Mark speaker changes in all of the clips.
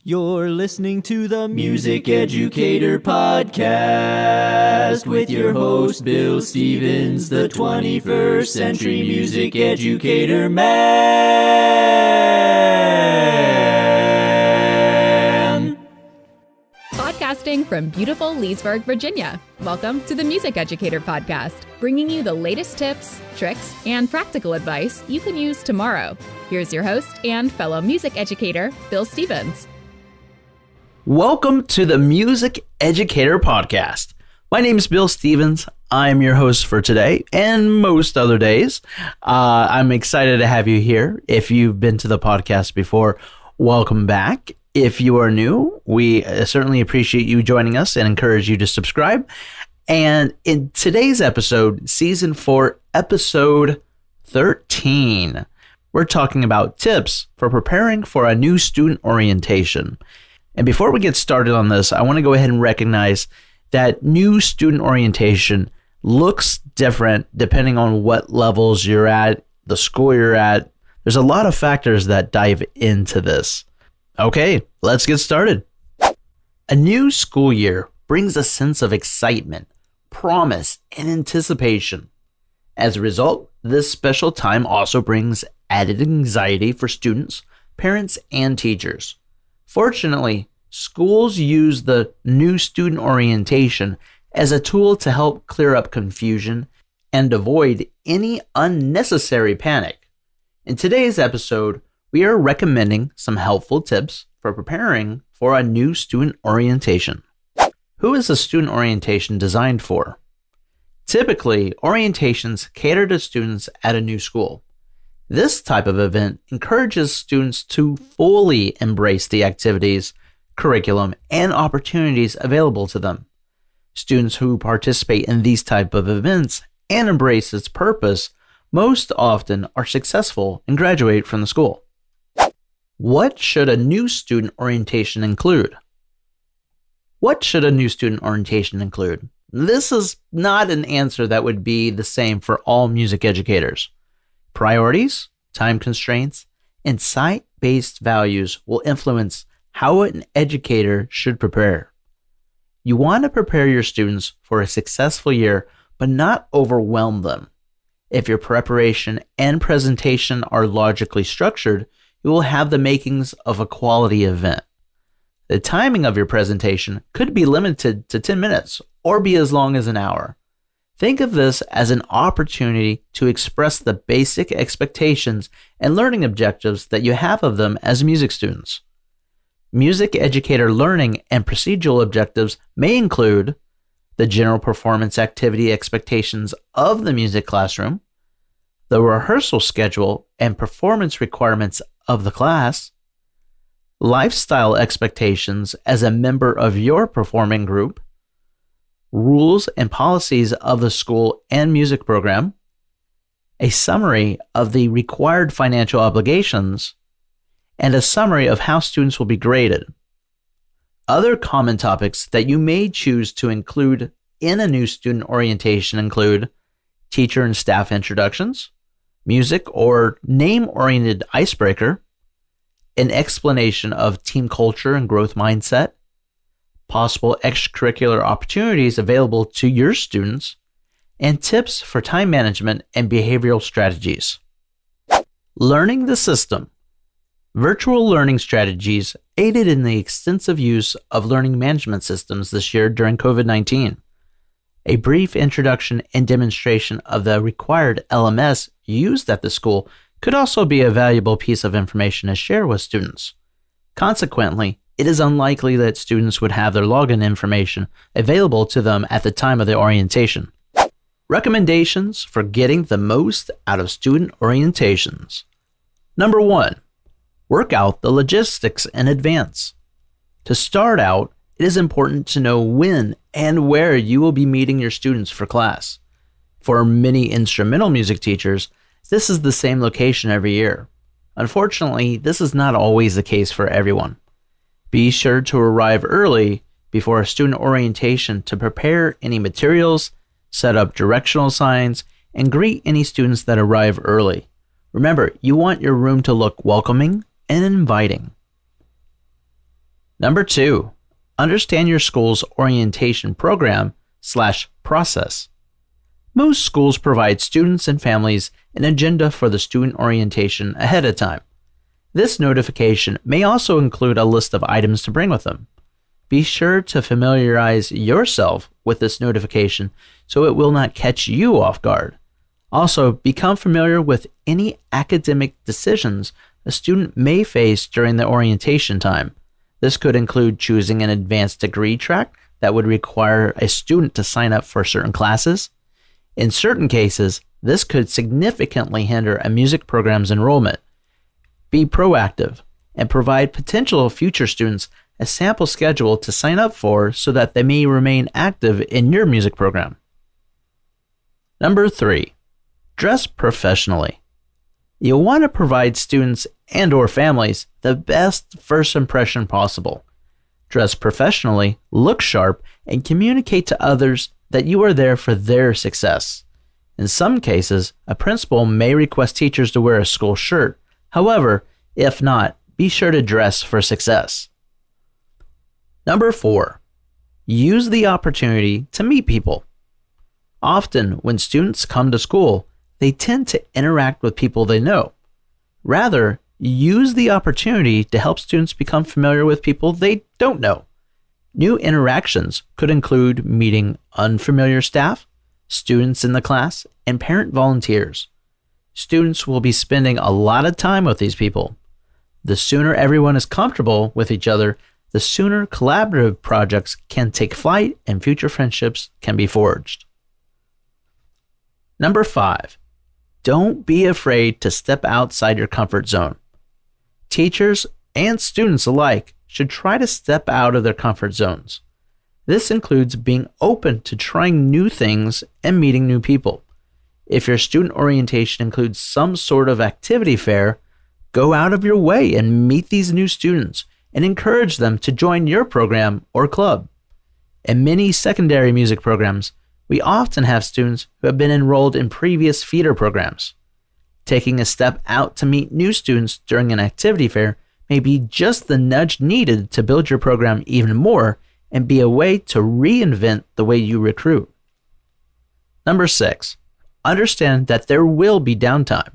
Speaker 1: You're listening to the Music Educator podcast with your host, Bill Stevens, the 21st century music educator man.
Speaker 2: Podcasting from beautiful Leesburg, Virginia. Welcome to the Music Educator podcast, bringing you the latest tips, tricks, and practical advice you can use tomorrow. Here's your host and fellow music educator, Bill Stevens.
Speaker 3: Welcome to the Music Educator Podcast. My name is Bill Stevens. I'm your host for today and most other days. I'm excited to have you here. If you've been to the podcast before, welcome back. If you are new, we certainly appreciate you joining us and encourage you to subscribe. And in today's episode, Season 4, Episode 13, we're talking about tips for preparing for a new student orientation. And before we get started on this, I want to go ahead and recognize that new student orientation looks different depending on what levels you're at, the school you're at. There's a lot of factors that dive into this. Okay, let's get started. A new school year brings a sense of excitement, promise, and anticipation. As a result, this special time also brings added anxiety for students, parents, and teachers. Fortunately, schools use the new student orientation as a tool to help clear up confusion and avoid any unnecessary panic. In today's episode, we are recommending some helpful tips for preparing for a new student orientation. Who is a student orientation designed for? Typically, orientations cater to students at a new school. This type of event encourages students to fully embrace the activities, curriculum, and opportunities available to them. Students who participate in these type of events and embrace its purpose most often are successful and graduate from the school. What should a new student orientation include? What should a new student orientation include? This is not an answer that would be the same for all music educators. Priorities, time constraints, and site-based values will influence how an educator should prepare. You want to prepare your students for a successful year, but not overwhelm them. If your preparation and presentation are logically structured, you will have the makings of a quality event. The timing of your presentation could be limited to 10 minutes or be as long as an hour. Think of this as an opportunity to express the basic expectations and learning objectives that you have of them as music students. Music educator learning and procedural objectives may include the general performance activity expectations of the music classroom, the rehearsal schedule and performance requirements of the class, lifestyle expectations as a member of your performing group, rules and policies of the school and music program, a summary of the required financial obligations, and a summary of how students will be graded. Other common topics that you may choose to include in a new student orientation include teacher and staff introductions, music or name-oriented icebreaker, an explanation of team culture and growth mindset, possible extracurricular opportunities available to your students, and tips for time management and behavioral strategies. Learning the system. Virtual learning strategies aided in the extensive use of learning management systems this year during COVID-19. A brief introduction and demonstration of the required LMS used at the school could also be a valuable piece of information to share with students. Consequently, it is unlikely that students would have their login information available to them at the time of the orientation. Recommendations for getting the most out of student orientations. Number 1, work out the logistics in advance. To start out, it is important to know when and where you will be meeting your students for class. For many instrumental music teachers, this is the same location every year. Unfortunately, this is not always the case for everyone. Be sure to arrive early before a student orientation to prepare any materials, set up directional signs, and greet any students that arrive early. Remember, you want your room to look welcoming and inviting. Number 2, understand your school's orientation program/process. Most schools provide students and families an agenda for the student orientation ahead of time. This notification may also include a list of items to bring with them. Be sure to familiarize yourself with this notification so it will not catch you off guard. Also, become familiar with any academic decisions a student may face during the orientation time. This could include choosing an advanced degree track that would require a student to sign up for certain classes. In certain cases, this could significantly hinder a music program's enrollment. Be proactive and provide potential future students a sample schedule to sign up for so that they may remain active in your music program. Number 3, dress professionally. You'll want to provide students and/or families the best first impression possible. Dress professionally, look sharp, and communicate to others that you are there for their success. In some cases, a principal may request teachers to wear a school shirt. However, if not, be sure to dress for success. Number 4, use the opportunity to meet people. Often, when students come to school, they tend to interact with people they know. Rather, use the opportunity to help students become familiar with people they don't know. New interactions could include meeting unfamiliar staff, students in the class, and parent volunteers. Students will be spending a lot of time with these people. The sooner everyone is comfortable with each other, the sooner collaborative projects can take flight and future friendships can be forged. Number 5, don't be afraid to step outside your comfort zone. Teachers and students alike should try to step out of their comfort zones. This includes being open to trying new things and meeting new people. If your student orientation includes some sort of activity fair, go out of your way and meet these new students and encourage them to join your program or club. In many secondary music programs, we often have students who have been enrolled in previous feeder programs. Taking a step out to meet new students during an activity fair may be just the nudge needed to build your program even more and be a way to reinvent the way you recruit. Number 6, understand that there will be downtime.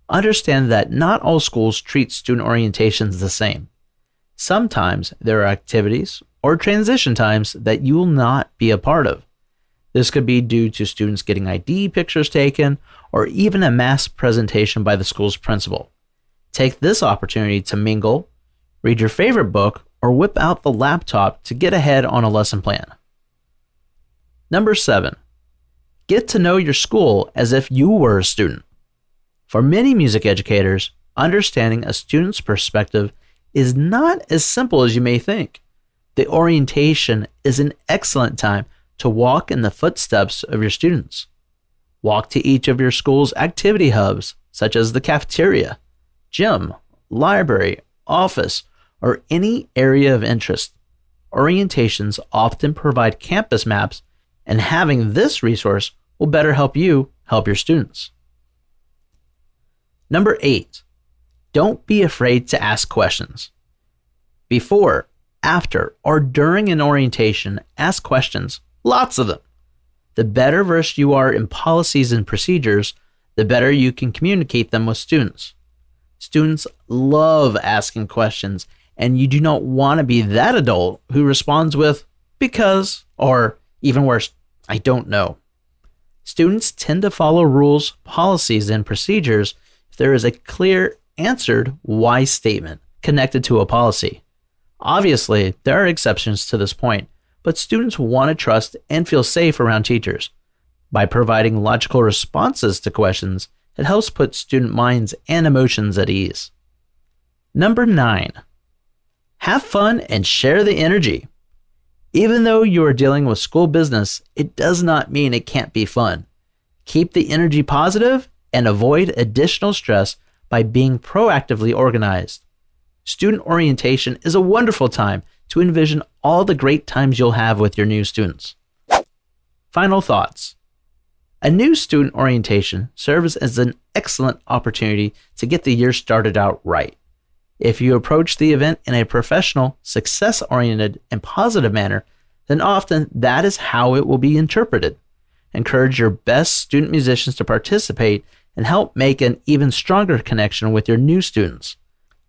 Speaker 3: Understand that not all schools treat student orientations the same. Sometimes there are activities or transition times that you will not be a part of. This could be due to students getting ID pictures taken or even a mass presentation by the school's principal. Take this opportunity to mingle, read your favorite book, or whip out the laptop to get ahead on a lesson plan. Number 7, get to know your school as if you were a student. For many music educators, understanding a student's perspective is not as simple as you may think. The orientation is an excellent time to walk in the footsteps of your students. Walk to each of your school's activity hubs, such as the cafeteria, gym, library, office, or any area of interest. Orientations often provide campus maps, and having this resource will better help you help your students. Number 8, don't be afraid to ask questions. Before, after, or during an orientation, ask questions, lots of them. The better versed you are in policies and procedures, the better you can communicate them with students. Students love asking questions, and you do not want to be that adult who responds with, because, or even worse, I don't know. Students tend to follow rules, policies, and procedures if there is a clear, answered why statement connected to a policy. Obviously, there are exceptions to this point, but students want to trust and feel safe around teachers. By providing logical responses to questions, it helps put student minds and emotions at ease. Number 9, have fun and share the energy. Even though you are dealing with school business, it does not mean it can't be fun. Keep the energy positive and avoid additional stress by being proactively organized. Student orientation is a wonderful time to envision all the great times you'll have with your new students. Final thoughts. A new student orientation serves as an excellent opportunity to get the year started out right. If you approach the event in a professional, success-oriented, and positive manner, then often that is how it will be interpreted. Encourage your best student musicians to participate and help make an even stronger connection with your new students.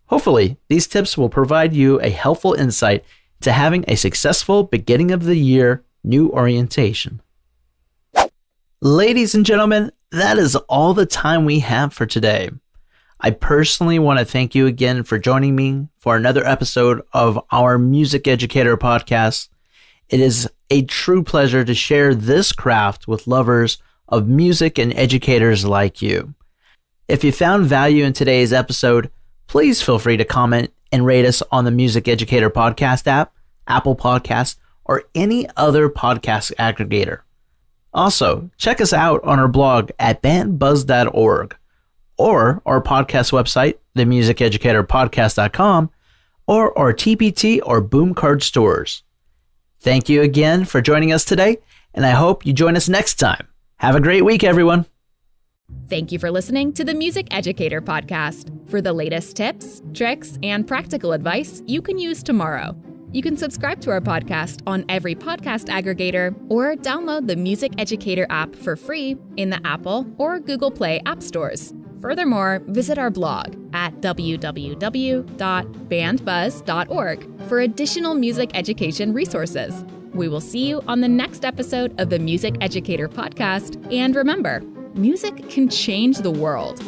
Speaker 3: Hopefully, these tips will provide you a helpful insight to having a successful beginning of the year new orientation. Ladies and gentlemen, that is all the time we have for today. I personally want to thank you again for joining me for another episode of our Music Educator podcast. It is a true pleasure to share this craft with lovers of music and educators like you. If you found value in today's episode, please feel free to comment and rate us on the Music Educator podcast app, Apple Podcasts, or any other podcast aggregator. Also, check us out on our blog at bandbuzz.org or our podcast website, themusiceducatorpodcast.com, or our TPT or Boom Card stores. Thank you again for joining us today, and I hope you join us next time. Have a great week, everyone.
Speaker 2: Thank you for listening to the Music Educator podcast. For the latest tips, tricks, and practical advice you can use tomorrow. You can subscribe to our podcast on every podcast aggregator or download the Music Educator app for free in the Apple or Google Play app stores. Furthermore, visit our blog at www.bandbuzz.org for additional music education resources. We will see you on the next episode of the Music Educator podcast. And remember, music can change the world.